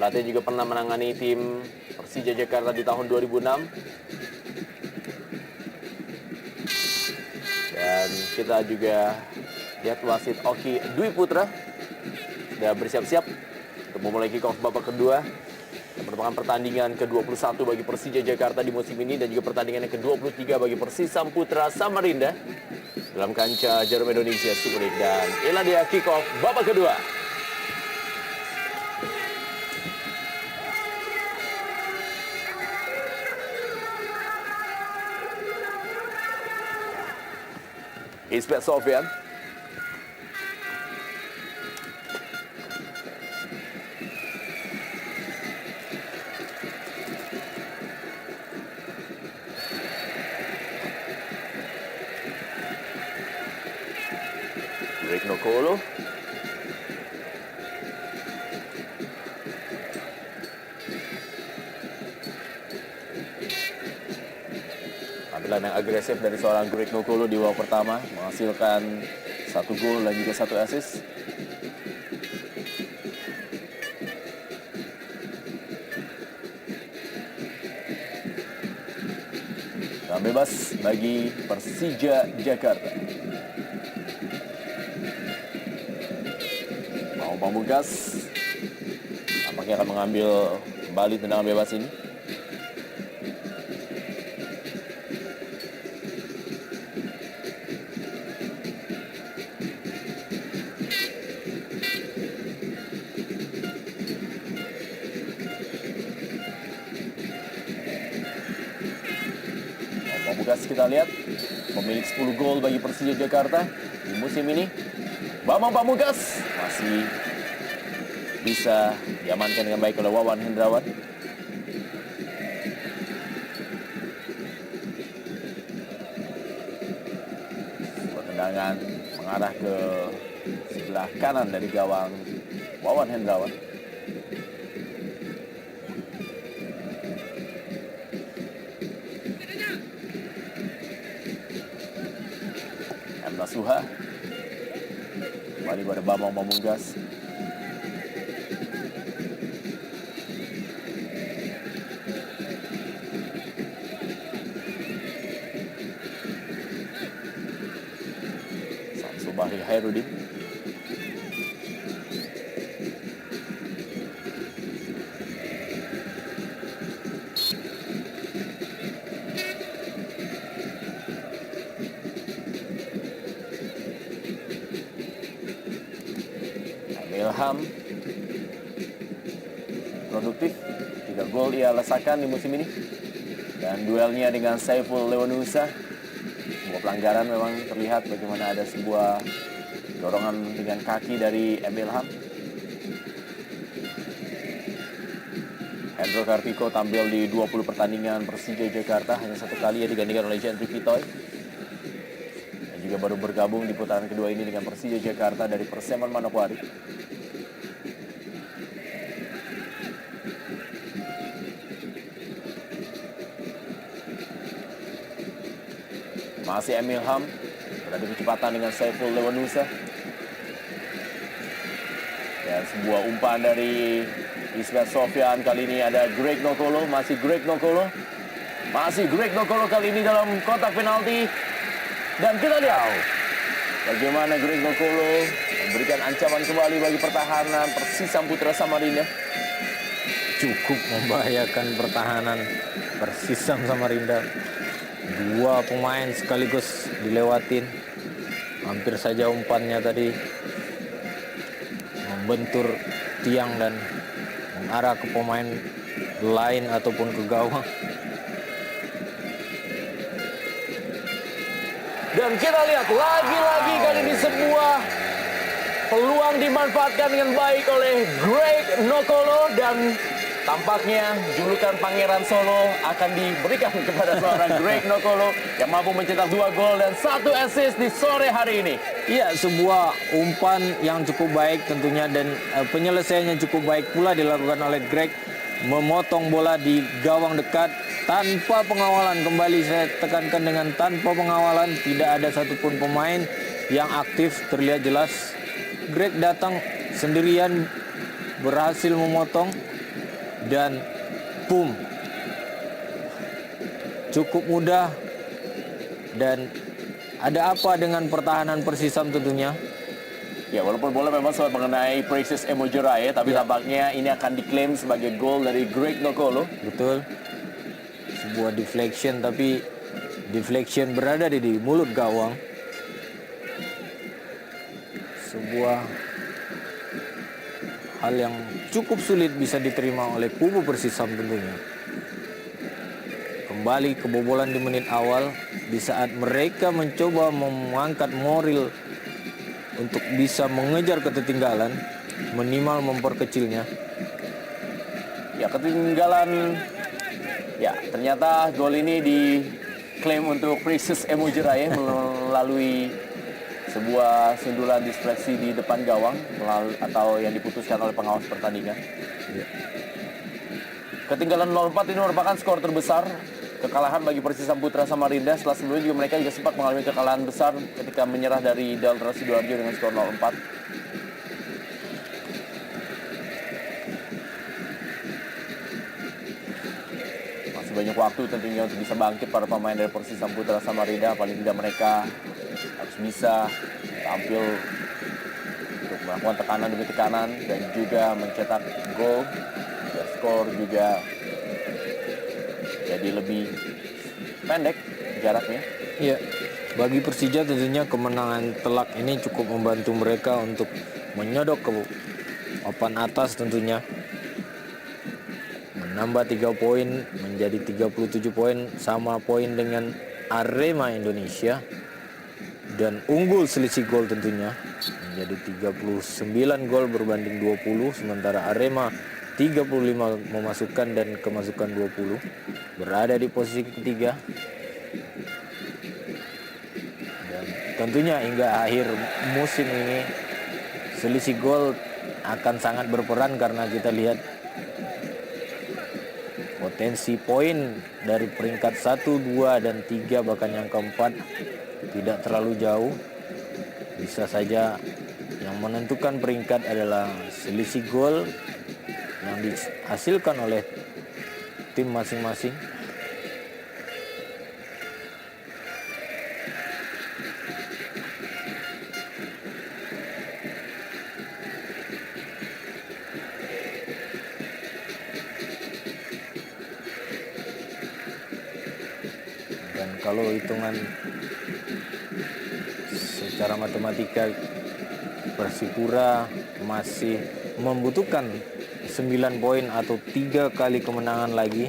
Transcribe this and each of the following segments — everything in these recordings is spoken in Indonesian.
Pelatih juga pernah menangani tim Persija Jakarta di tahun 2006. Dan kita juga lihat wasit Oki Dwi Putra sudah bersiap-siap untuk memulai kick-off babak kedua. Yang merupakan pertandingan ke-21 bagi Persija Jakarta di musim ini dan juga pertandingan yang ke-23 bagi Persisam Putra Samarinda dalam kancah Jarum Indonesia Super League. Dan inilah dia kick-off babak kedua. Ismet Sofyan. Greg Nokolo. Tampilan yang agresif dari seorang Greg Nokolo di babak pertama menghasilkan 1 gol dan juga 1 assist. Dan bebas bagi Persija Jakarta. Mau Pamungkas nampaknya akan mengambil kembali tendangan bebas ini. Pamungkas kita lihat pemilik 10 gol bagi Persija Jakarta di musim ini. Bambang Pamungkas masih bisa diamankan dengan baik oleh Wawan Hendrawan. Tendangan mengarah ke sebelah kanan dari gawang Wawan Hendrawan. Suha kembali pada Bambang Pamungkas. Samsul Bahri Hairudin. Ilham produktif, 3 gol ia lesakan di musim ini. Dan duelnya dengan Saiful Lewanusa, sebuah pelanggaran memang terlihat bagaimana ada sebuah dorongan dengan kaki dari Ilham. Hendro Kartiko tampil di 20 pertandingan Persija Jakarta, hanya 1 kali ia digantikan oleh Jendrik Pitoy. Dan juga baru bergabung di putaran kedua ini dengan Persija Jakarta dari Perseman Manokwari. Masih Ilham beradu kecepatan dengan Saiful Lewanusa. Dan sebuah umpan dari Ismet Sofyan. Kali ini ada Greg Nokolo. Masih Greg Nokolo. Masih Greg Nokolo kali ini dalam kotak penalti. Dan kita lihat bagaimana Greg Nokolo memberikan ancaman kembali bagi pertahanan Persisam Putra Samarinda. Cukup membahayakan pertahanan Persisam Samarinda. 2 pemain sekaligus dilewatin. Hampir saja umpannya tadi membentur tiang dan mengarah ke pemain lain ataupun ke gawang. Dan kita lihat lagi-lagi kali ini sebuah peluang dimanfaatkan dengan baik oleh Greg Nokolo. Dan tampaknya julukan Pangeran Solo akan diberikan kepada seorang Greg Nokolo yang mampu mencetak 2 gol dan 1 assist di sore hari ini. Iya, sebuah umpan yang cukup baik tentunya dan penyelesaiannya cukup baik pula dilakukan oleh Greg. Memotong bola di gawang dekat tanpa pengawalan. Kembali saya tekankan dengan tanpa pengawalan. Tidak ada satupun pemain yang aktif, terlihat jelas. Greg datang sendirian, berhasil memotong dan boom. Cukup mudah. Dan ada apa dengan pertahanan Persisam tentunya? Ya, walaupun bola memang sempat mengenai Precious Emojoraye, tapi tampaknya ini akan diklaim sebagai gol dari Greg Nokolo. Betul. Sebuah deflection, tapi deflection berada di mulut gawang. Sebuah hal yang cukup sulit bisa diterima oleh kubu Persisam tentunya. Kembali kebobolan di menit awal di saat mereka mencoba mengangkat moral untuk bisa mengejar ketertinggalan, minimal memperkecilnya. Ya, ketinggalan. Ya, ternyata gol ini diklaim untuk Precious Emojoraye melalui sebuah sundulan distraksi di depan gawang atau yang diputuskan oleh pengawas pertandingan. Ya. Ketinggalan 0-4 ini merupakan skor terbesar kekalahan bagi Persisam Putra Samarinda. Setelah sebelumnya juga mereka juga sempat mengalami kekalahan besar ketika menyerah dari Daltra Sidoarjo dengan skor 0-4. Masih banyak waktu tentunya untuk bisa bangkit para pemain dari Persisam Putra Samarinda. Paling tidak mereka harus bisa tampil untuk melakukan tekanan demi tekanan dan juga mencetak gol. Skor juga jadi lebih pendek jaraknya. Iya, bagi Persija tentunya kemenangan telak ini cukup membantu mereka untuk menyodok ke papan atas tentunya. Menambah 3 poin menjadi 37 poin, sama poin dengan Arema Indonesia. Dan unggul selisih gol tentunya menjadi 39 gol berbanding 20, sementara Arema 35 memasukkan dan kemasukan 20, berada di posisi ketiga. Dan tentunya hingga akhir musim ini selisih gol akan sangat berperan karena kita lihat potensi poin dari peringkat 1, 2, dan 3 bahkan yang keempat tidak terlalu jauh. Bisa saja yang menentukan peringkat adalah selisih gol yang dihasilkan oleh tim masing-masing. Dan kalau hitungan secara matematika, Persipura masih membutuhkan 9 poin atau 3 kali kemenangan lagi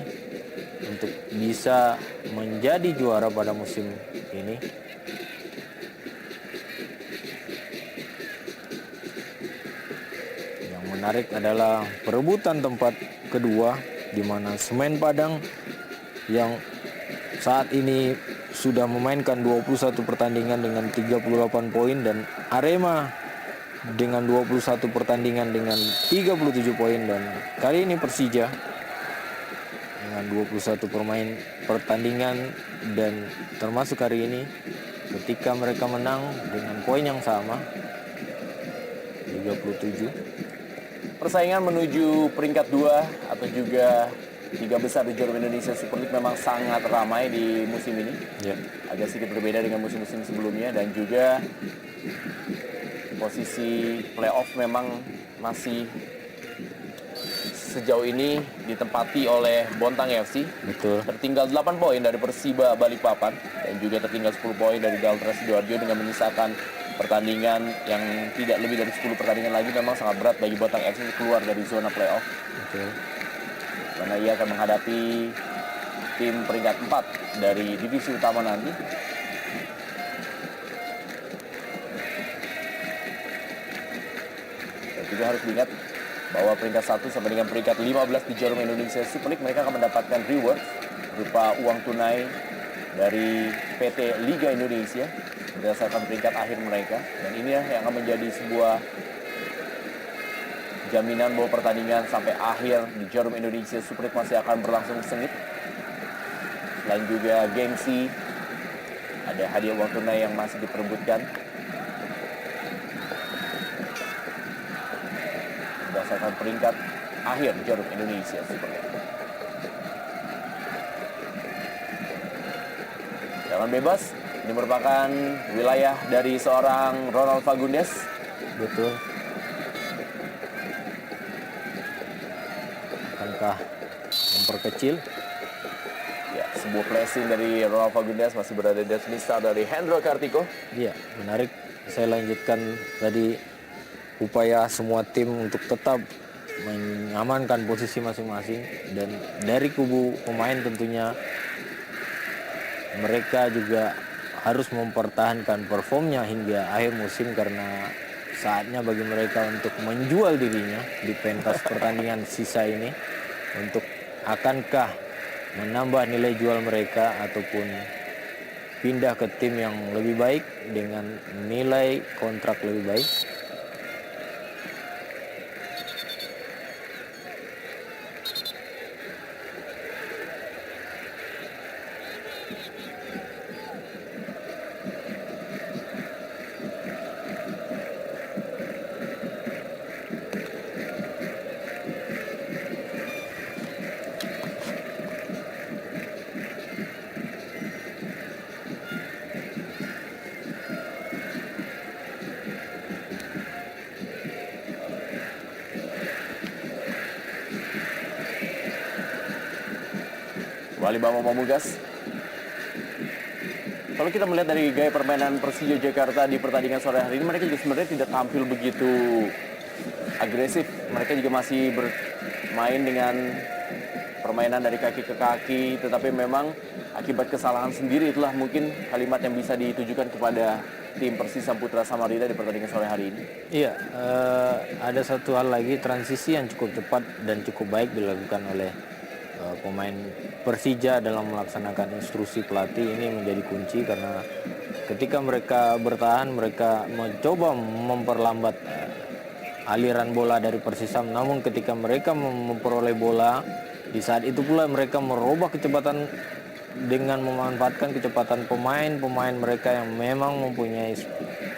untuk bisa menjadi juara pada musim ini. Yang menarik adalah perebutan tempat kedua, di mana Semen Padang yang saat ini sudah memainkan 21 pertandingan dengan 38 poin, dan Arema dengan 21 pertandingan dengan 37 poin, dan kali ini Persija dengan 21 pertandingan dan termasuk hari ini ketika mereka menang dengan poin yang sama 37. Persaingan menuju peringkat 2 atau juga 3 besar di Jarum Indonesia Super League memang sangat ramai di musim ini. Ya. Agak sedikit berbeda dengan musim-musim sebelumnya, dan juga posisi playoff memang masih sejauh ini ditempati oleh Bontang FC. Betul. Tertinggal 8 poin dari Persiba Balikpapan dan juga tertinggal 10 poin dari Daltra Sidoarjo dengan menyisakan pertandingan yang tidak lebih dari 10 pertandingan lagi. Memang sangat berat bagi Bontang FC keluar dari zona playoff. Betul. Karena ia akan menghadapi tim peringkat 4 dari divisi utama nanti. Dan juga harus diingat bahwa peringkat 1 sampai dengan peringkat 15 di Jarum Indonesia Super League mereka akan mendapatkan reward berupa uang tunai dari PT Liga Indonesia berdasarkan peringkat akhir mereka. Dan ini yang akan menjadi sebuah jaminan bahwa pertandingan sampai akhir di Jarum Indonesia Super League masih akan berlangsung sengit. Selain juga gengsi, ada hadiah uang tunai yang masih diperebutkan berdasarkan peringkat akhir Jarum Indonesia Super League. Jalan bebas, ini merupakan wilayah dari seorang Ronald Fagundes. Betul. Akankah memperkecil? Ya, sebuah pressing dari Ronald Fagundes, masih berada di misal dari Hendro Kartiko. Iya, menarik. Saya lanjutkan tadi upaya semua tim untuk tetap mengamankan posisi masing-masing, dan dari kubu pemain tentunya mereka juga harus mempertahankan performnya hingga akhir musim, karena saatnya bagi mereka untuk menjual dirinya di pentas pertandingan sisa ini, untuk akankah menambah nilai jual mereka ataupun pindah ke tim yang lebih baik dengan nilai kontrak lebih baik. Kembali Bambang Pamungkas. Kalau kita melihat dari gaya permainan Persija Jakarta di pertandingan sore hari ini, mereka juga sebenarnya tidak tampil begitu agresif. Mereka juga masih bermain dengan permainan dari kaki ke kaki, tetapi memang akibat kesalahan sendiri, itulah mungkin kalimat yang bisa ditujukan kepada tim Persisam Putra Samarinda di pertandingan sore hari ini. Iya, ada satu hal lagi, transisi yang cukup cepat dan cukup baik dilakukan oleh pemain Persija dalam melaksanakan instruksi pelatih. Ini menjadi kunci, karena ketika mereka bertahan, mereka mencoba memperlambat aliran bola dari Persisam, namun ketika mereka memperoleh bola, di saat itu pula mereka merubah kecepatan dengan memanfaatkan kecepatan pemain mereka yang memang mempunyai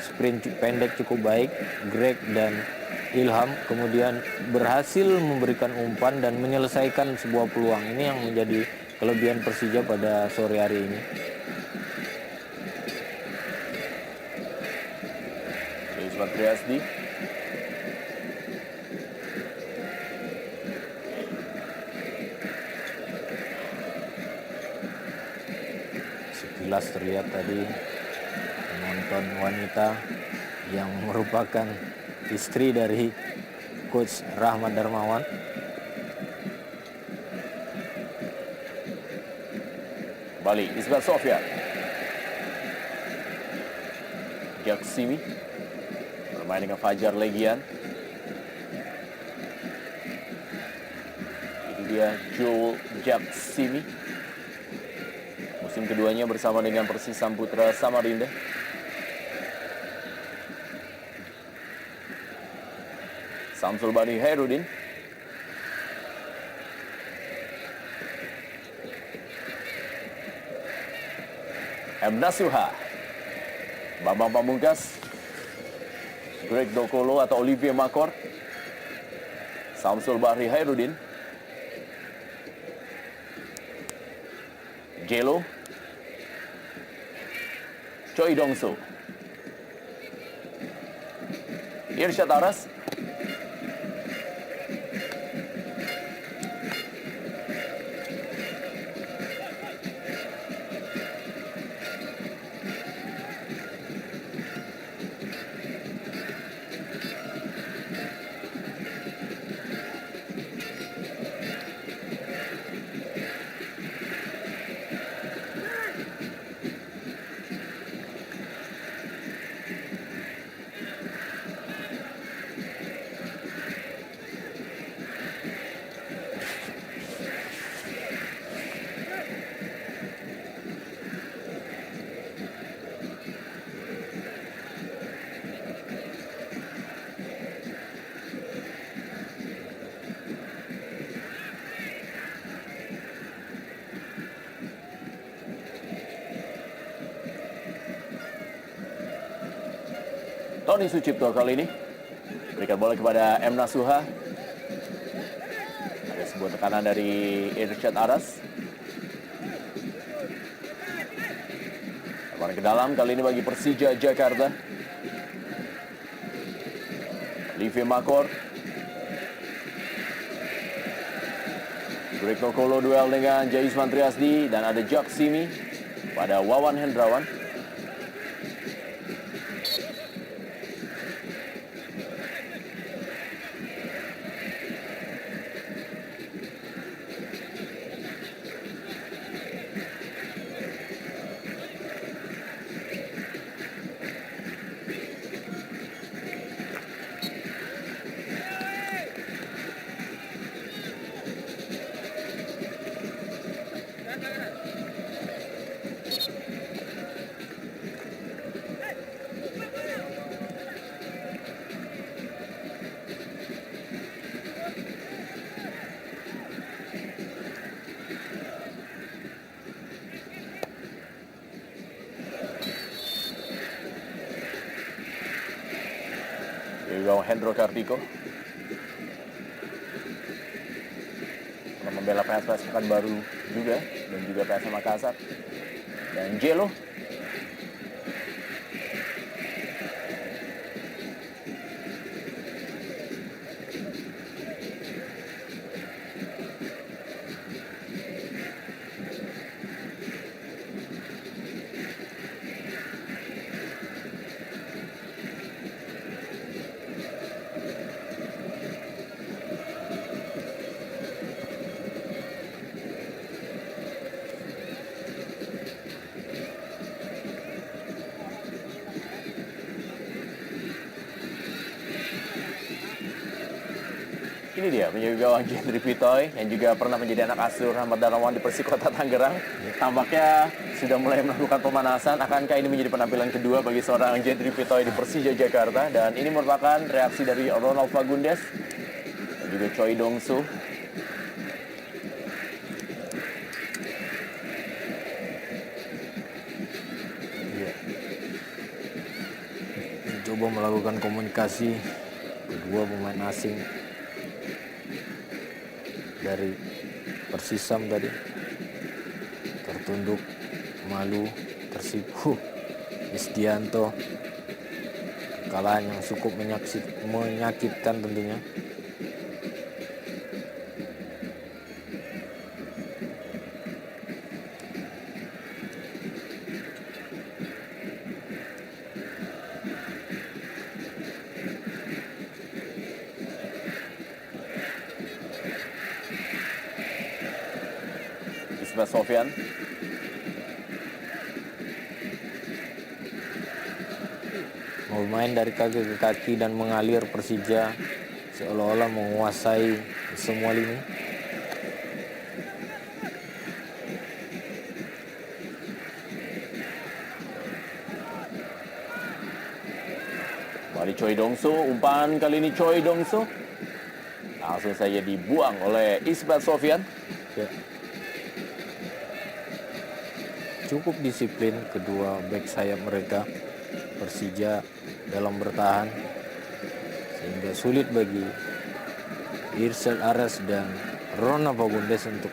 sprint pendek cukup baik, Greg dan Ilham, kemudian berhasil memberikan umpan dan menyelesaikan sebuah peluang. Ini yang menjadi kelebihan Persija pada sore hari ini. Yusman Triasdi. Sekilas terlihat tadi penonton wanita yang merupakan istri dari Coach Rahmat Darmawan. Kembali Isbat Sofyan. Jaksimi bermain dengan Fajar Legian. Itu dia Joel Jaksimi. Musim keduanya bersama dengan Persisam Putra Samarinda. Samsul Bani Hairudin. M. Nasuha. Bambang Pamungkas. Greg Dokolo atau Olivier Makor. Samsul Bahri Hairudin. Jelo. Choi Dongso. Irsyad Aras. Tony Sucipto kali ini berikan bola kepada M. Nasuha. Sebuah tekanan dari Irsyad Aras. Lemparan ke dalam kali ini bagi Persija Jakarta. Livie Makor. Greg Nokolo duel dengan Jaisman Triasdi dan ada Jack Simi pada Wawan Hendrawan. Hendro Kartiko pernah membela PSPS Pekanbaru juga, dan juga PSM Makassar. Dan Jelo ini dia penjaga gawang Gendry Pitoy yang juga pernah menjadi anak asuh Rahmat Darmawan di Persikota Tangerang. Tampaknya sudah mulai melakukan pemanasan. Akankah ini menjadi penampilan kedua bagi seorang Gendry Pitoy di Persija Jakarta? Dan ini merupakan reaksi dari Ronald Fagundes dan juga Choi Dongsu. Coba melakukan komunikasi kedua pemain asing dari Persisam tadi, tertunduk, malu, tersipu. Isdianto, kekalahan yang cukup menyakitkan tentunya. Sofian mau main dari kaki ke kaki dan mengalir Persija seolah-olah menguasai semua lini. Kembali Choi Dongsu, umpan kali ini Choi Dongsu langsung saja dibuang oleh Isbat Sofian. Ya. Cukup disiplin kedua bek sayap mereka Persija dalam bertahan, sehingga sulit bagi Irsyad Aras dan Ronald Fagundes untuk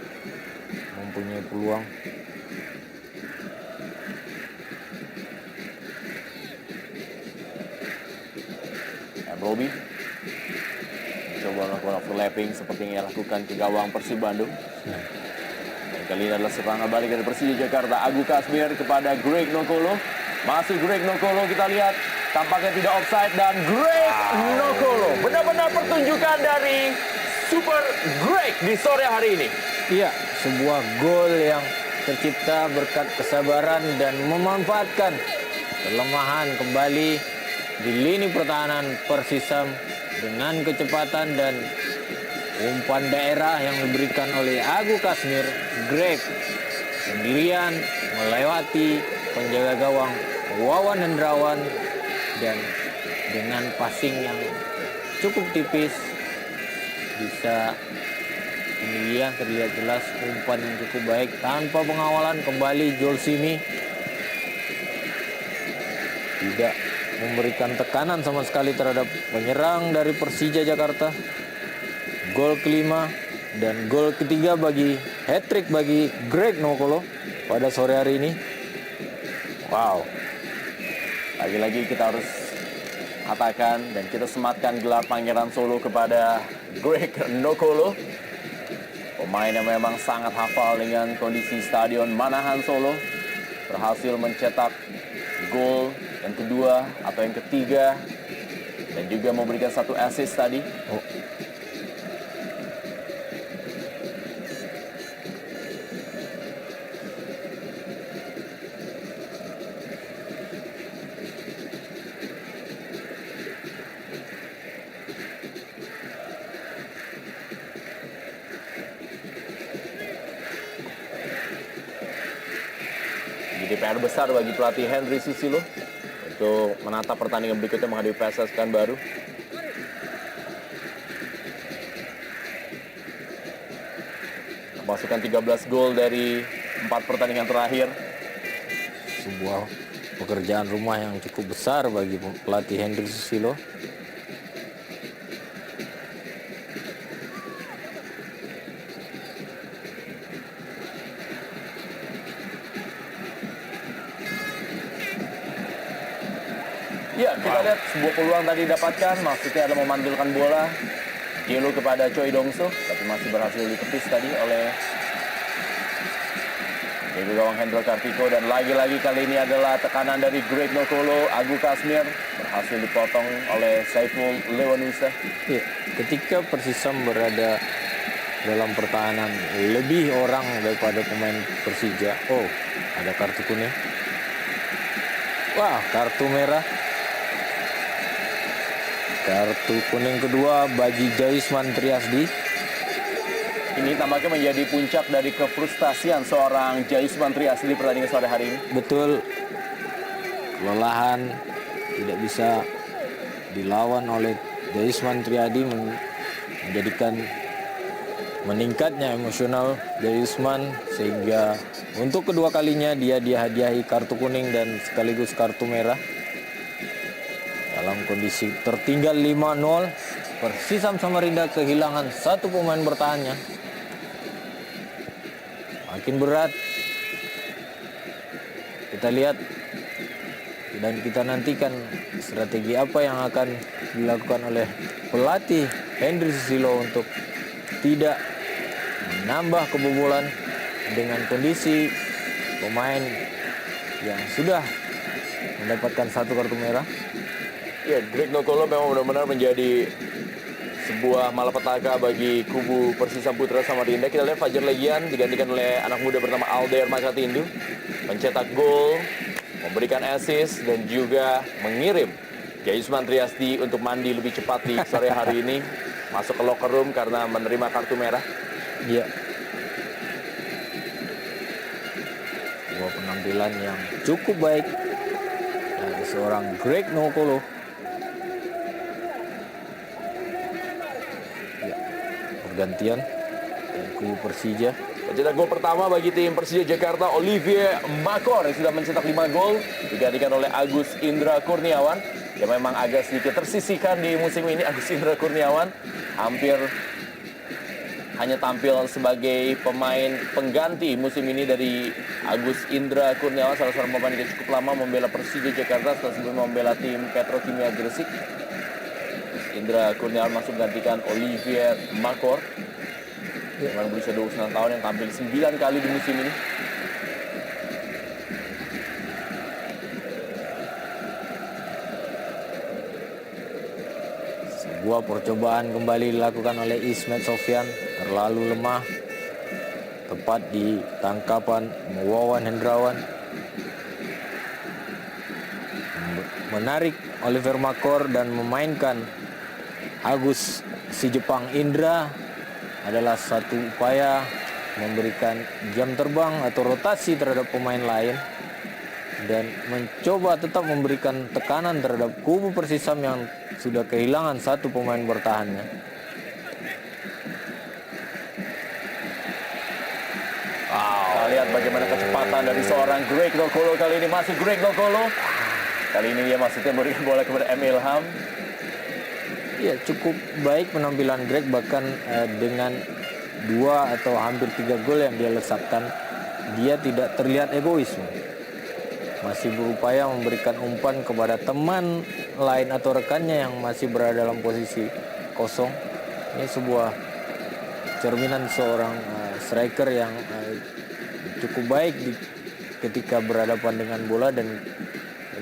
mempunyai peluang. Robi coba melakukan overlapping seperti yang ia lakukan ke gawang Persib Bandung. Dan kali ini adalah serangan balik dari Persija Jakarta. Agu Kasmir kepada Greg Nokolo. Masih Greg Nokolo, kita lihat tampaknya tidak offside, dan Greg Nokolo benar-benar pertunjukan dari Super Greg di sore hari ini. Iya, sebuah gol yang tercipta berkat kesabaran dan memanfaatkan kelemahan kembali di lini pertahanan Persisam dengan kecepatan dan umpan daerah yang diberikan oleh Agu Kasmir. Greg sendirian melewati penjaga gawang Wawan Hendrawan dan dengan passing yang cukup tipis bisa kemudian terlihat jelas umpan yang cukup baik tanpa pengawalan. Kembali Joel Simi tidak memberikan tekanan sama sekali terhadap penyerang dari Persija Jakarta. Gol kelima Dan gol ketiga bagi hat-trick bagi Greg Nokolo pada sore hari ini. Wow. Lagi-lagi kita harus katakan dan kita sematkan gelar Pangeran Solo kepada Greg Nokolo. Pemain yang memang sangat hafal dengan kondisi Stadion Manahan Solo. Berhasil mencetak gol yang kedua atau yang ketiga. Dan juga memberikan 1 assist tadi. Jadi PR besar bagi pelatih Henry Susilo untuk menatap pertandingan berikutnya menghadapi PSS Pekanbaru. Masukkan 13 gol dari 4 pertandingan terakhir. Sebuah pekerjaan rumah yang cukup besar bagi pelatih Henry Susilo. Ya, kita lihat sebuah peluang tadi didapatkan. Maksudnya adalah memantulkan bola Gelo kepada Choi Dongso, tapi masih berhasil ditepis tadi oleh Diego gawang Hendro Kartiko. Dan lagi-lagi kali ini adalah tekanan dari Greg Nokolo. Agu Kasmir berhasil dipotong oleh Saiful Lewanusa. Ya, ketika Persisam berada dalam pertahanan lebih orang daripada pemain Persija. Oh, ada kartu kuning. Wah, kartu merah. Kartu kuning kedua bagi Jaisman Triasdi. Ini tampaknya menjadi puncak dari kefrustasian seorang Jaisman Triasdi di pertandingan sore hari ini. Betul, kelelahan tidak bisa dilawan oleh Jaisman Triadi menjadikan meningkatnya emosional Jaisman sehingga untuk kedua kalinya dia dihadiahi kartu kuning dan sekaligus kartu merah. Dalam kondisi tertinggal 5-0, Persisam Samarinda kehilangan 1 pemain bertahannya. Makin berat. Kita lihat dan kita nantikan strategi apa yang akan dilakukan oleh pelatih Henry Susilo untuk tidak menambah kebobolan dengan kondisi pemain yang sudah mendapatkan 1 kartu merah. Ya, Greg Nokolo memang benar-benar menjadi sebuah malapetaka bagi kubu Persisam Putra Samarinda. Kita lihat Fajar Legian digantikan oleh anak muda bernama Alder Makatindu. Mencetak gol, memberikan assist, dan juga mengirim Jaisman Triasdi untuk mandi lebih cepat di sore hari ini. Masuk ke locker room karena menerima kartu merah. Ya. Sebuah penampilan yang cukup baik dari seorang Greg Nokolo. Pergantian dari kubu Persija. Pencetak gol pertama bagi tim Persija Jakarta, Olivier Makor yang sudah mencetak 5 gol, digantikan oleh Agus Indra Kurniawan yang memang agak sedikit tersisihkan di musim ini. Agus Indra Kurniawan hampir hanya tampil sebagai pemain pengganti musim ini dari Agus Indra Kurniawan, salah seorang pemain yang cukup lama membela Persija Jakarta setelah sebelumnya membela tim Petrokimia Gresik. Indra Kurniawan masuk menggantikan Olivier Makor yang berusia 29 tahun yang tampil 9 kali di musim ini. Sebuah percobaan kembali dilakukan oleh Ismet Sofyan, terlalu lemah, tepat di tangkapan Wawan Hendrawan. Menarik Oliver Makor dan memainkan Agus si Jepang Indra adalah satu upaya memberikan jam terbang atau rotasi terhadap pemain lain dan mencoba tetap memberikan tekanan terhadap kubu Persisam yang sudah kehilangan 1 pemain bertahannya. Kita lihat bagaimana kecepatan dari seorang Greg Nokolo kali ini. Masih Greg Nokolo. Kali ini dia maksudnya memberikan bola kepada M. Ilham. Ya, cukup baik penampilan Greg, bahkan dengan 2 atau hampir 3 gol yang dia lesakkan, dia tidak terlihat egois. Masih berupaya memberikan umpan kepada teman lain atau rekannya yang masih berada dalam posisi kosong. Ini sebuah cerminan seorang striker yang cukup baik ketika berhadapan dengan bola dan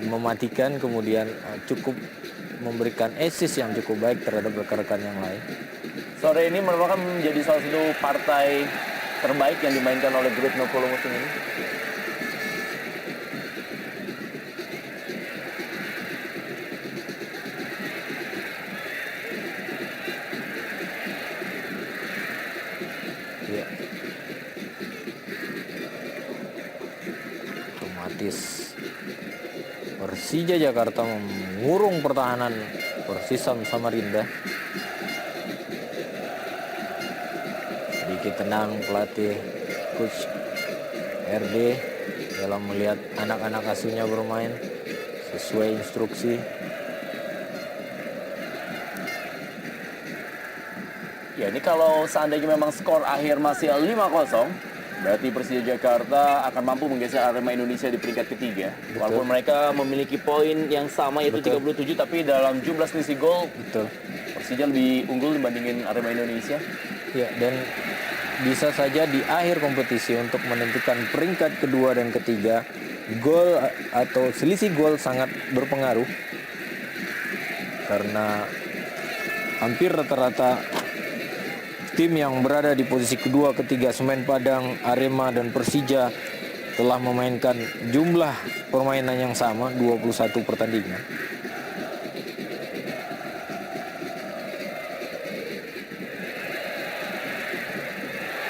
mematikan, kemudian cukup memberikan assist yang cukup baik terhadap rekan-rekan yang lain. Sore ini merupakan menjadi salah satu partai terbaik yang dimainkan oleh Greg Nokolo musim ini. Ya. Otomatis Persija Jakarta mengurung pertahanan Persisam Samarinda. Sedikit tenang pelatih coach RD dalam melihat anak-anak asuhnya bermain sesuai instruksi. Ya, ini kalau seandainya memang skor akhir masih 5-0, berarti Persija Jakarta akan mampu menggeser Arema Indonesia di peringkat ketiga. Betul. Walaupun mereka memiliki poin yang sama yaitu Betul. 37, tapi dalam jumlah selisih gol Betul. Persija lebih unggul dibandingin Arema Indonesia. Ya, dan bisa saja di akhir kompetisi untuk menentukan peringkat kedua dan ketiga, gol atau selisih gol sangat berpengaruh. Karena hampir rata-rata tim yang berada di posisi kedua, ketiga, Semen Padang, Arema, dan Persija telah memainkan jumlah permainan yang sama, 21 pertandingan.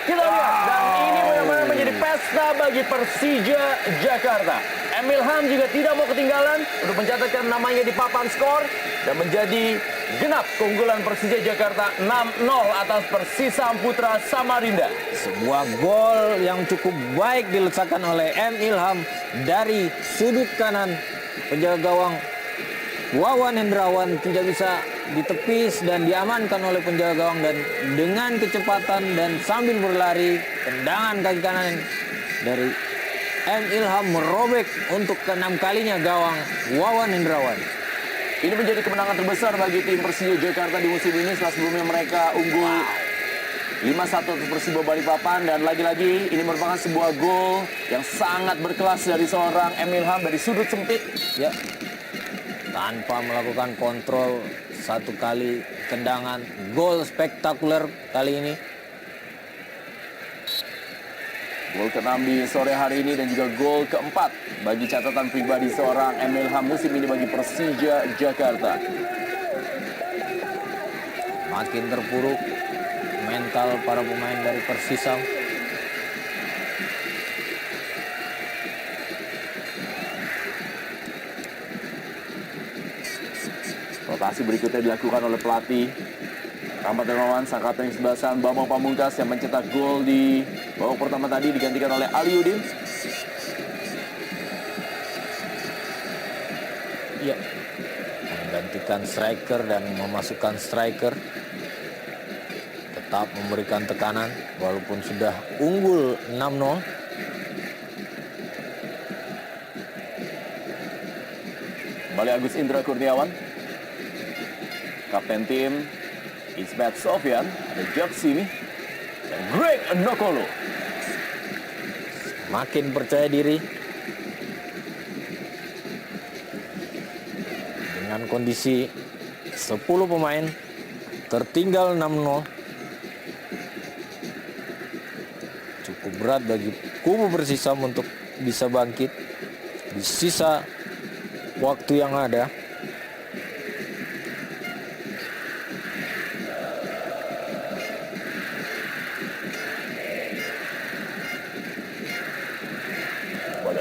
Kita lihat, dan ini benar-benar menjadi pesta bagi Persija Jakarta. Emil Ham juga tidak mau ketinggalan untuk mencatatkan namanya di papan skor dan menjadi genap keunggulan Persija Jakarta 6-0 atas Persisam Putra Samarinda. Sebuah gol yang cukup baik diletakkan oleh M. Ilham dari sudut kanan. Penjaga gawang Wawan Hendrawan tidak bisa ditepis dan diamankan oleh penjaga gawang, dan dengan kecepatan dan sambil berlari, tendangan kaki kanan dari M. Ilham merobek untuk ke-6 kalinya gawang Wawan Hendrawan. Ini menjadi kemenangan terbesar bagi tim Persija Jakarta di musim ini setelah sebelumnya mereka unggul 5-1 atas Persibo Balikpapan, dan lagi-lagi ini merupakan sebuah gol yang sangat berkelas dari seorang M. Ilham dari sudut sempit. Ya, tanpa melakukan kontrol, satu kali tendangan, gol spektakuler kali ini. Gol ke-6 di sore hari ini dan juga gol ke-4 bagi catatan pribadi seorang M. Ilham musim ini bagi Persija Jakarta. Makin terpuruk mental para pemain dari Persisam. Rotasi berikutnya dilakukan oleh pelatih Rahmat Darmawan, sang kapten kesebelasan Bambang Pamungkas yang mencetak gol di babak pertama tadi digantikan oleh Aliudin. Ya, menggantikan striker dan memasukkan striker. Tetap memberikan tekanan walaupun sudah unggul 6-0. Kembali Agus Indra Kurniawan, kapten tim Ismet Sofyan, ada Jack Simi, dan Greg Nokolo. Makin percaya diri dengan kondisi 10 pemain tertinggal 6-0. Cukup berat bagi kubu Persisam untuk bisa bangkit di sisa waktu yang ada.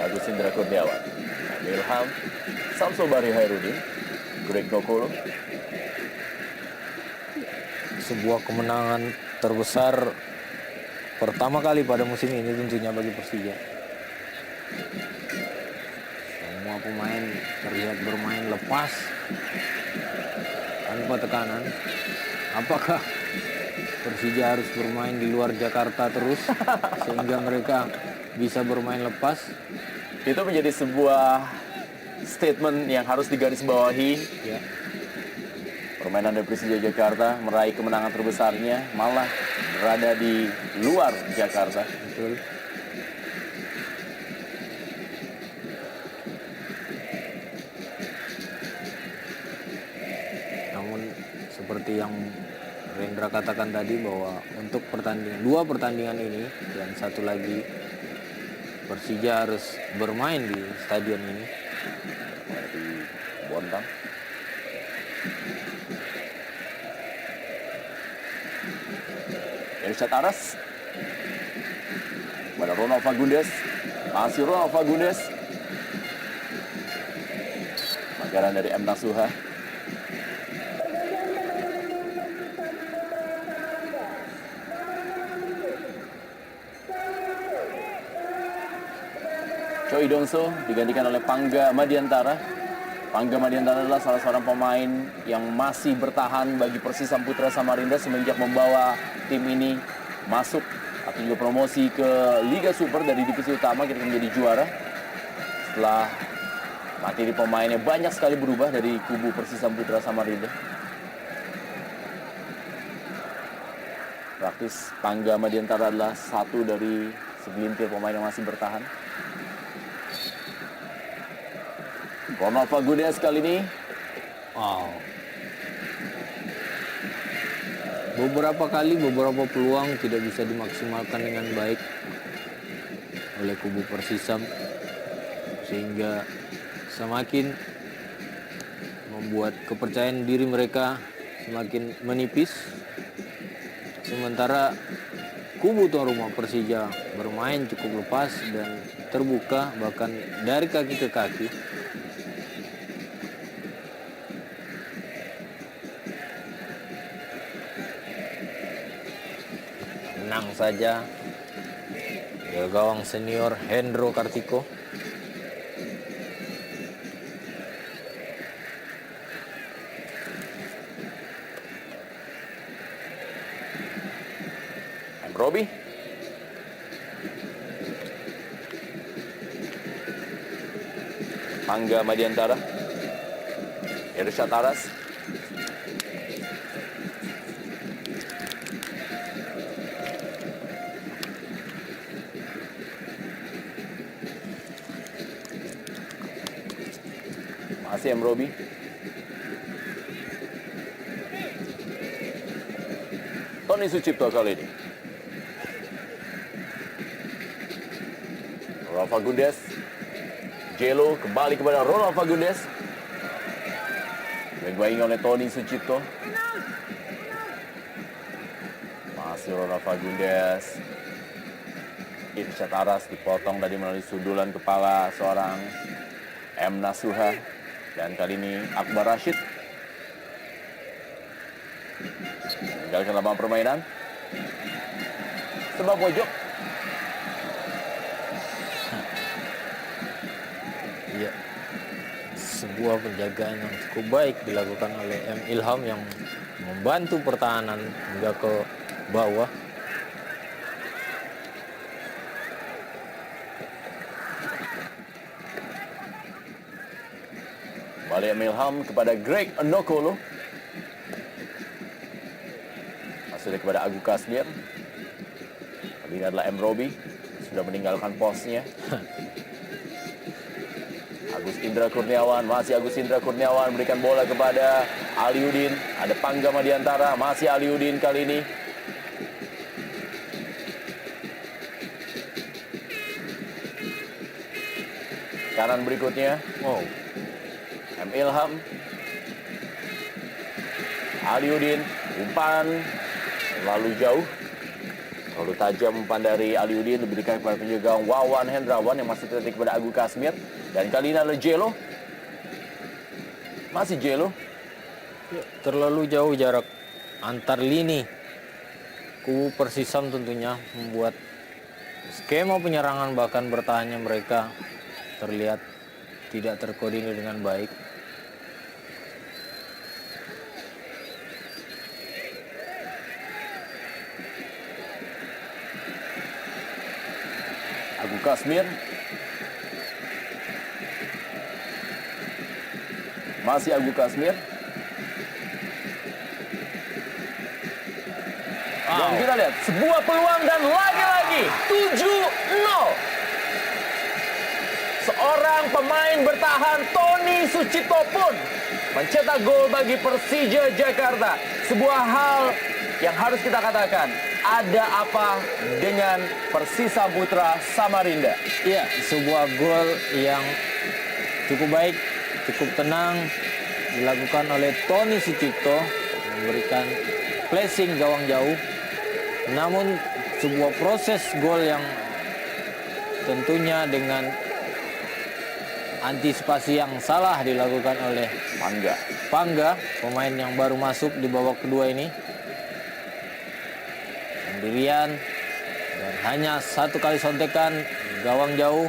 Agus Indra Kurniawan, M. Ilham, Samsobari Hairudin, Greg Nokolo. Sebuah kemenangan terbesar pertama kali pada musim ini tentunya bagi Persija. Semua pemain terlihat bermain lepas tanpa tekanan. Apakah Persija harus bermain di luar Jakarta terus sehingga mereka bisa bermain lepas. Itu menjadi sebuah statement yang harus digarisbawahi. Ya. Permainan dari Persija Jakarta meraih kemenangan terbesarnya malah berada di luar Jakarta. Betul. Namun seperti yang Rendra katakan tadi bahwa untuk dua pertandingan ini dan satu lagi Persija harus bermain di stadion ini. Di Bontang. Irsyad Aras pada Ronald Fagundes, masih Ronald Fagundes. Pelanggaran dari M. Nasuha. Choi Dongso digantikan oleh Pangga Madiantara. Pangga Madiantara adalah salah seorang pemain yang masih bertahan bagi Persisam Putra Samarinda semenjak membawa tim ini masuk atau juga promosi ke Liga Super dari divisi utama ketika menjadi juara. Setelah materi pemainnya banyak sekali berubah dari kubu Persisam Putra Samarinda. Praktis Pangga Madiantara adalah satu dari segelintir pemain yang masih bertahan. Ronald Fagundes kali ini. Wow. Beberapa peluang tidak bisa dimaksimalkan dengan baik oleh kubu Persisam sehingga semakin membuat kepercayaan diri mereka semakin menipis. Sementara kubu tuan rumah Persija bermain cukup lepas dan terbuka bahkan dari kaki ke kaki. Menang saja gawang senior Hendro Kartiko. Robi. Pangga Madiantara. Irsyad Aras. Masih M. Robi. Tony Sucipto kali ini. Ronald Fagundes. Jelo kembali kepada Ronald Fagundes. Dibaingi oleh Tony Sucipto. Masih Ronald Fagundes. Irsyad Aras dipotong tadi melalui sundulan kepala seorang M. Nasuha. Dan kali ini Akbar Rashid meninggalkan lapangan permainan. Sebelah pojok. Ya, sebuah penjagaan yang cukup baik dilakukan oleh M. Ilham yang membantu pertahanan hingga ke bawah. Kembali M. Ilham kepada Greg Nokolo. Masuk kepada Agu Kasmir. Kali ini adalah M. Robi. Sudah meninggalkan posnya. Agus Indra Kurniawan. Masih Agus Indra Kurniawan. Berikan bola kepada Aliudin. Ada Pangga Madiantara. Masih Aliudin kali ini. Kanan berikutnya. Wow. M. Ilham. Aliudin. Umpan. Lalu jauh. Lalu tajam umpan dari Aliudin. Diberikan kepada penjaga Wawan Hendrawan yang masih terdetik kepada Agu Kasmir. Dan kali ini adalah Jelo. Masih Jelo. Ya, terlalu jauh jarak antar lini. Kubu Persisam tentunya membuat skema penyerangan bahkan bertahannya mereka terlihat tidak terkoordinir dengan baik. Abu Kasmir. Masih Abu Kasmir. Dan kita lihat sebuah peluang dan lagi-lagi 7-0. Seorang pemain bertahan Tony Sucipto pun mencetak gol bagi Persija Jakarta. Sebuah hal yang harus kita katakan, ada apa dengan Persisam Putra Samarinda? Iya, sebuah gol yang cukup baik, cukup tenang dilakukan oleh Tony Sucipto, memberikan flashing gawang jauh. Namun sebuah proses gol yang tentunya dengan antisipasi yang salah dilakukan oleh Pangga, pemain yang baru masuk di babak kedua ini. Sendirian dan hanya satu kali sontekan gawang jauh.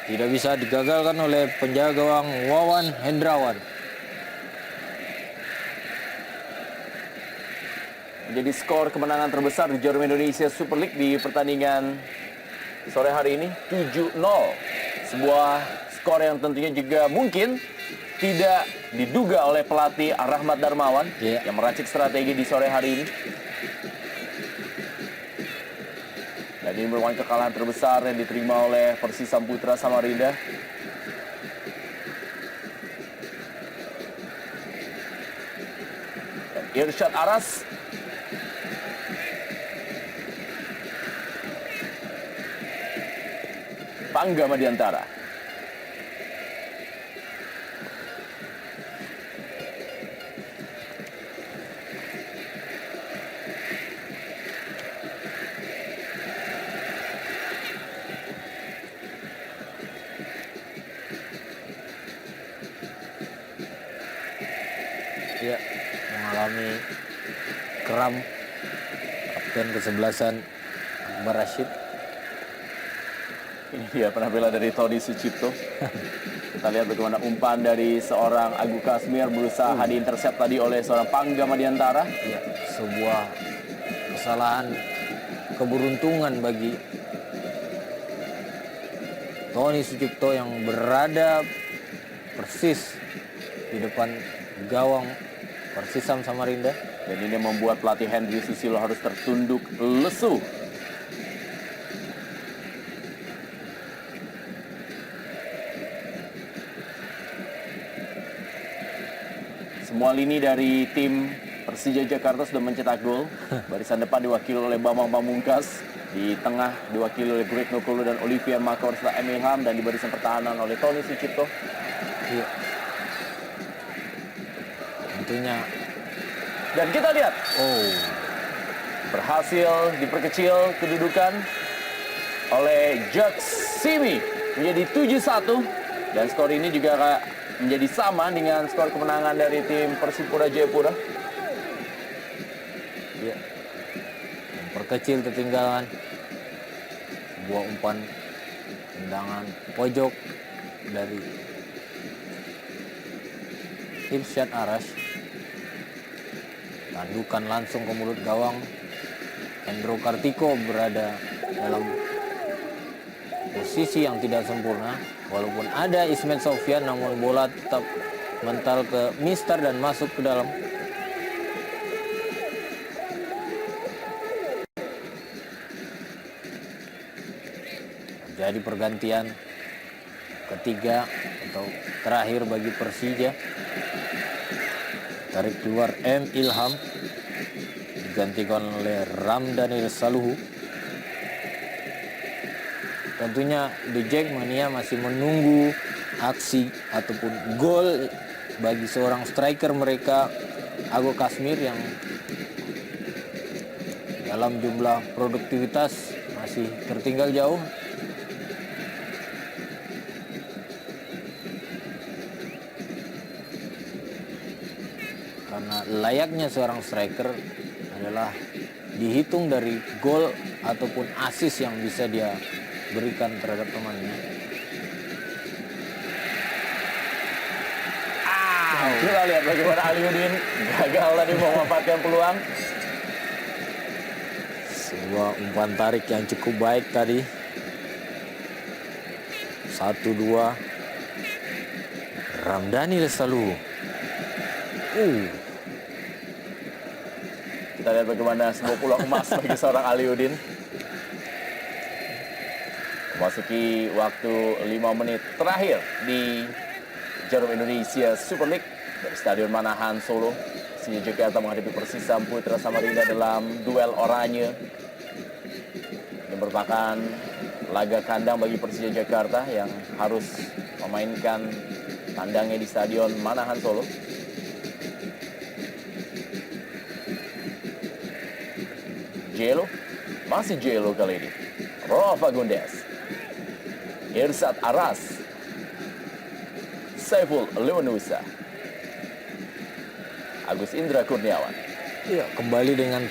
Tidak bisa digagalkan oleh penjaga gawang Wawan Hendrawan. Menjadi skor kemenangan terbesar di Jarum Indonesia Super League di pertandingan sore hari ini 7-0. Sebuah skor yang tentunya juga mungkin tidak diduga oleh pelatih Rahmat Darmawan yang meracik strategi di sore hari ini. Dan ini merupakan kekalahan terbesar yang diterima oleh Persisam Putra Samarinda. Dan Irsyad Aras Pangga Madiantara. Ya, mengalami kram kapten kesebelasan Akbar Rashid. Ini dia penampilan dari Tony Sucipto. Kita lihat bagaimana umpan dari seorang Abu Kasmir berusaha diintercept tadi oleh seorang Pangga Madiantara. Ya, sebuah kesalahan keberuntungan bagi Tony Sucipto yang berada persis di depan gawang Persisam Samarinda. Dan ini membuat pelatih Henry Susilo harus tertunduk lesu. Semua lini dari tim Persija Jakarta sudah mencetak gol. Barisan depan diwakili oleh Bambang Pamungkas. Di tengah diwakili oleh Greg Nokolo dan Olivier Makor serta M. Ilham. Dan di barisan pertahanan oleh Tony Sucipto. Iya. Tentunya. Dan kita lihat. Berhasil diperkecil kedudukan oleh Jack Simi. Menjadi 7-1. Dan skor ini juga menjadi sama dengan skor kemenangan dari tim Persipura Jayapura. Ya. Memperkecil ketinggalan. Sebuah umpan tendangan pojok dari Irsyad Aras. Tandukan langsung ke mulut gawang. Hendro Kartiko berada dalam posisi yang tidak sempurna. Walaupun ada Ismet Sofyan, namun bola tetap mental ke Mister dan masuk ke dalam. Jadi pergantian ketiga atau terakhir bagi Persija. Tarik keluar M. Ilham, digantikan oleh Ramdhanil Saluhu. Tentunya The Jackmania masih menunggu aksi ataupun gol bagi seorang striker mereka, Abu Kasmir, yang dalam jumlah produktivitas masih tertinggal jauh. Karena layaknya seorang striker adalah dihitung dari gol ataupun assist yang bisa dia berikan terhadap temannya. Kita lihat bagaimana Aliuddin gagal tadi memanfaatkan peluang. Sebuah umpan tarik yang cukup baik tadi. 1-2. Ramdhani Lestaluhu. Kita lihat bagaimana sebuah peluang emas bagi seorang Aliudin. Memasuki waktu 5 menit terakhir di Jarum Indonesia Super League dari Stadion Manahan Solo. Persija Jakarta menghadapi Persisam Putra Samarinda dalam duel oranye. Ini merupakan laga kandang bagi Persija Jakarta yang harus memainkan tandangnya di Stadion Manahan Solo. Jelo, masih Jelo kali ini. Rafa Gundes, Irsat Aras, Saiful Lewanusa, Agus Indra Kurniawan. Ya, kembali dengan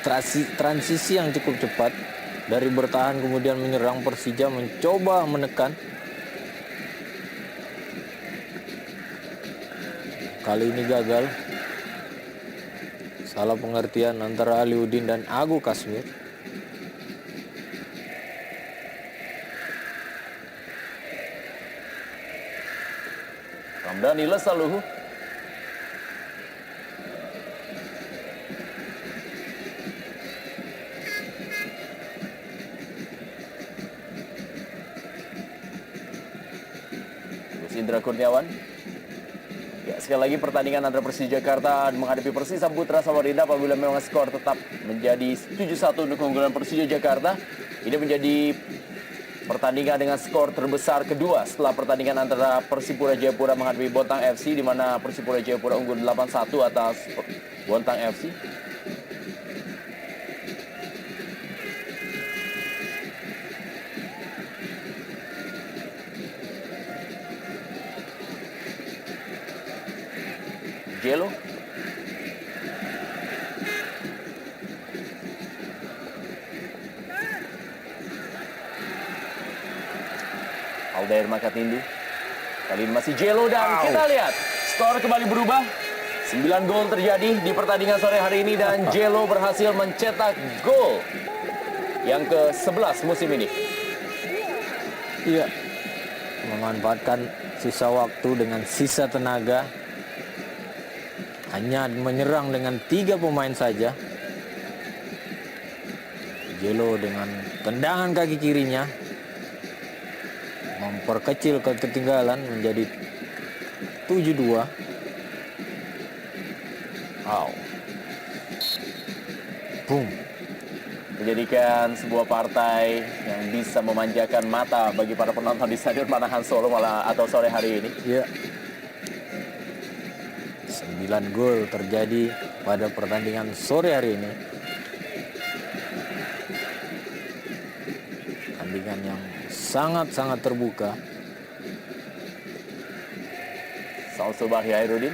transisi yang cukup cepat. Dari bertahan kemudian menyerang, Persija mencoba menekan. Kali ini gagal. Salah pengertian antara Aliudin dan Agu Kasmir. Ramdhani Lestaluhu. Agus Indra Kurniawan. Ya, sekali lagi pertandingan antara Persija Jakarta menghadapi Persisam Putra Samarinda apabila memang skor tetap menjadi 7-1 untuk keunggulan Persija Jakarta. Ini menjadi pertandingan dengan skor terbesar kedua setelah pertandingan antara Persipura Jayapura menghadapi Bontang FC, di mana Persipura Jayapura unggul 8-1 atas Bontang FC. Jelo. Aldair Makatindu. Kali ini masih Jelo dan kita lihat skor kembali berubah. 9 gol terjadi di pertandingan sore hari ini dan Jelo berhasil mencetak gol yang ke-11 musim ini. Iya, memanfaatkan sisa waktu dengan sisa tenaga. Hanya menyerang dengan 3 pemain saja. Jelo dengan tendangan kaki kirinya memperkecil ketertinggalan menjadi 7-2. Wow. Boom. Menjadikan sebuah partai yang bisa memanjakan mata bagi para penonton di Stadion Manahan Solo malah atau sore hari ini. Ya. 9 gol terjadi pada pertandingan sore hari ini. Pertandingan yang sangat-sangat terbuka. Salsobah Hairudin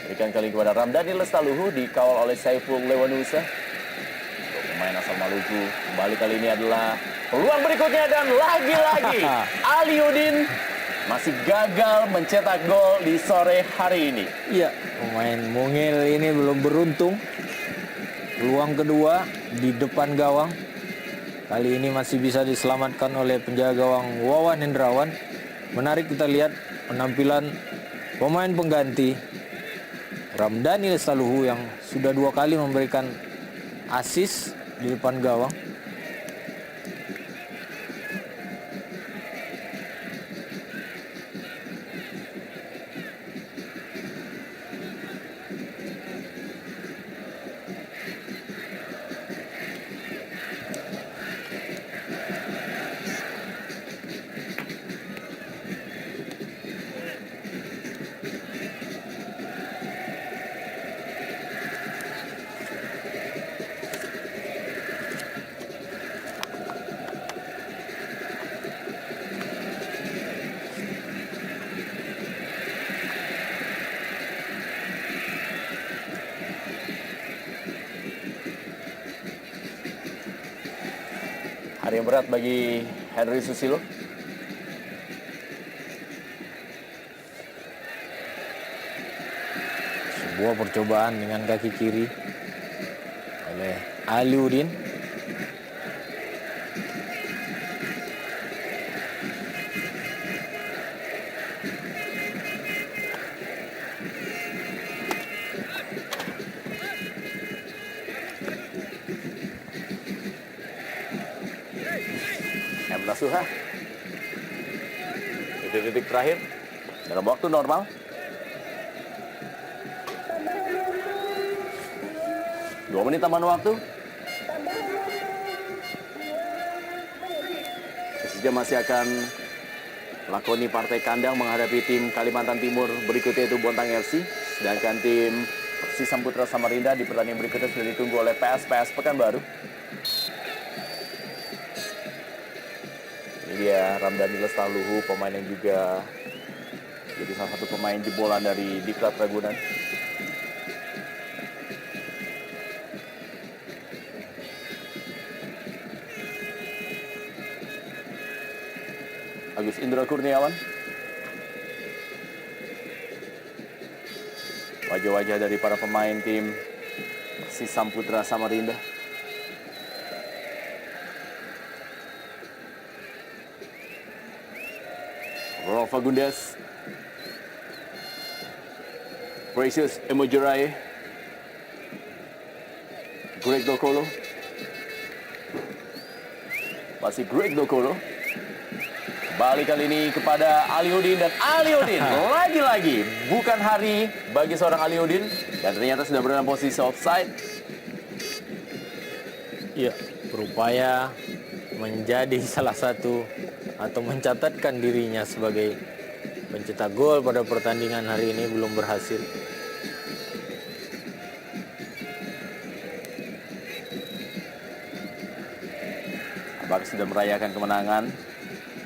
berikan kali kepada Ramdhani Lestaluhu, dikawal oleh Saiful Lewanusa. Pemain asal Maluku. Kembali kali ini adalah peluang berikutnya dan lagi-lagi Aliudin masih gagal mencetak gol di sore hari ini. Iya, pemain mungil ini belum beruntung. Peluang kedua di depan gawang. Kali ini masih bisa diselamatkan oleh penjaga gawang Wawan Hendrawan. Menarik kita lihat penampilan pemain pengganti Ramdhani Lestaluhu yang sudah 2 kali memberikan assist di depan gawang. Hari yang berat bagi Henry Susilo. Sebuah percobaan dengan kaki kiri oleh Aliudin. Nasuha. Detik-detik terakhir dalam waktu normal. Dua menit tambahan waktu. Persija masih akan melakoni partai kandang menghadapi tim Kalimantan Timur berikutnya itu Bontang FC. Sedangkan tim Persis Samputra Samarinda di pertandingan berikutnya sudah ditunggu oleh PSPS Pekanbaru. Ini dia Ramdhani Lestaluhu, pemain yang juga jadi salah satu pemain jebolan dari Diklat Ragunan. Agus Indra Kurniawan. Wajah-wajah dari para pemain tim Persis Samputra Samarinda. Ronald Fagundes, Precious Emojirai, Greg Dokolo, masih Greg Dokolo. Balik kali ini kepada Aliudin dan Aliudin lagi-lagi bukan hari bagi seorang Aliudin dan ternyata sudah berada dalam posisi offside. Ya, berupaya menjadi salah satu atau mencatatkan dirinya sebagai pencetak gol pada pertandingan hari ini belum berhasil. Abang sudah merayakan kemenangan.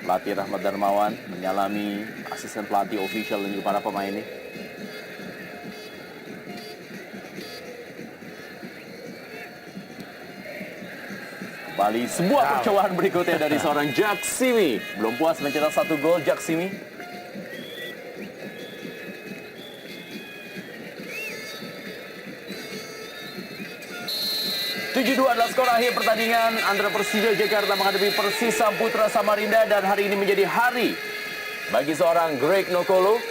Pelatih Rahmat Darmawan menyalami asisten pelatih official dan juga para pemainnya. Kembali sebuah percobaan berikutnya dari seorang Jack Simi. Belum puas mencetak satu gol Jack Simi. adalah skor akhir pertandingan antara Persija Jakarta menghadapi Persis Samputra Samarinda dan hari ini menjadi hari bagi seorang Greg Nokolo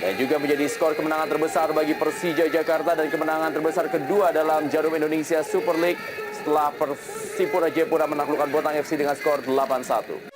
dan juga menjadi skor kemenangan terbesar bagi Persija Jakarta dan kemenangan terbesar kedua dalam Jarum Indonesia Super League setelah Persipura Jayapura menaklukkan Bontang FC dengan skor 8-1.